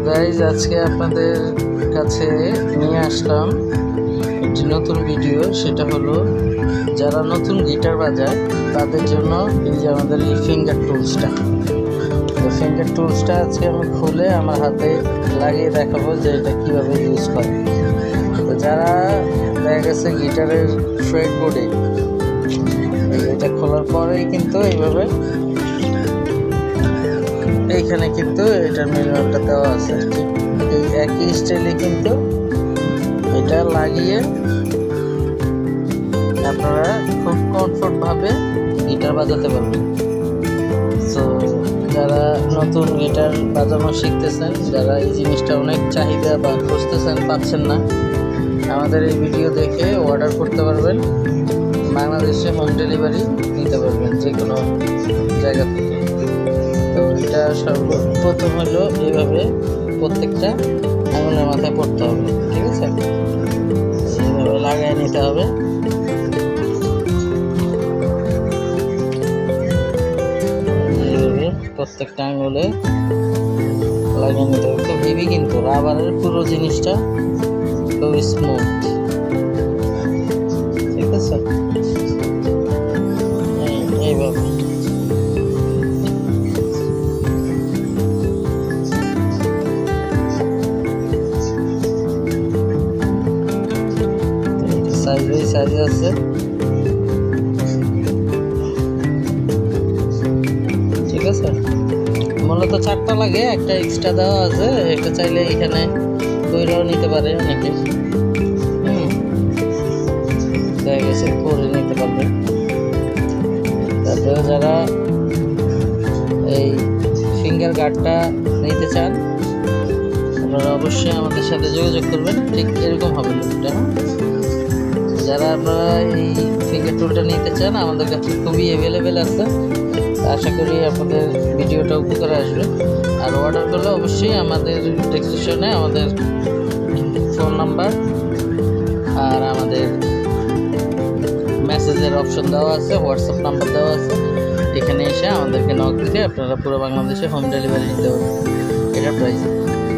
Guys আজকে আপনাদের কাছে নিয়ে আসলাম একটি নতুন ভিডিও। সেটা হলো যারা নতুন গিটার বাজায় তাদের জন্য এই যে আমাদের এই ফিঙ্গার টুলসটা। তো ফিঙ্গার টুলসটা আজকে আমি খুলে আমার হাতে লাগিয়ে দেখাবো যে এটা কীভাবে ইউজ করে। তো যারা দেখা গেছে গিটারের ফ্রেট বোর্ডে এটা খোলার পরেই কিন্তু এইভাবে এইখানে কিন্তু এটার ম্যানুয়ালটা দেওয়া আছে। এই একই স্টাইলে কিন্তু এটা লাগিয়ে আপনারা খুব কমফোর্টভাবে গিটার বাজাতে পারবেন। সো যারা নতুন গিটার বাজানো শিখতেছেন, যারা এই জিনিসটা অনেক চাহিদা বা খুঁজতেছেন পাচ্ছেন না, আমাদের এই ভিডিও দেখে অর্ডার করতে পারবেন। বাংলাদেশে হোম ডেলিভারি নিতে পারবেন যে কোনো জায়গা থেকে। তো এটা সর্বপ্রথম হলো এইভাবে প্রত্যেকটা আঙুলের মাথায় পড়তে হবে, ঠিক আছে? এইভাবে লাগাই নিতে হবে। এইভাবে প্রত্যেকটা আঙুলে লাগিয়ে নিতে হবে। খুব হেভি কিন্তু রাবারের পুরো জিনিসটা খুব স্মুথ, ঠিক আছে? এইভাবে সাইজ বাই সাইজ আছে, ঠিক আছে? মূলত 4টা লাগে, একটা এক্সট্রা দেওয়া আছে, এটা চাইলে এখানে কইরাও নিতে পারে অনেকে। দেখা গেছে করে নিতে পারবে। তারপরে যারা এই ফিঙ্গার গার্ডটা নিতে চান আপনারা অবশ্যই আমাদের সাথে যোগাযোগ করবেন। ঠিক এরকম হবে লুকটা। যারা আপনারা এই ফিঙ্গার টুলটা নিতে চান আমাদের কাছে খুবই অ্যাভেলেবেল আছে। আশা করি আপনাদের ভিডিওটা উপকারে আসবে। আর অর্ডার করলে অবশ্যই আমাদের ডেসক্রিপশনে আমাদের ফোন নাম্বার আর আমাদের মেসেজের অপশন দেওয়া আছে, হোয়াটসঅ্যাপ নাম্বার দেওয়া আছে। এখানে এসে আমাদেরকে নক দিলে আপনারা পুরো বাংলাদেশে হোম ডেলিভারি নিতে পারবেন। এটা প্রাইস।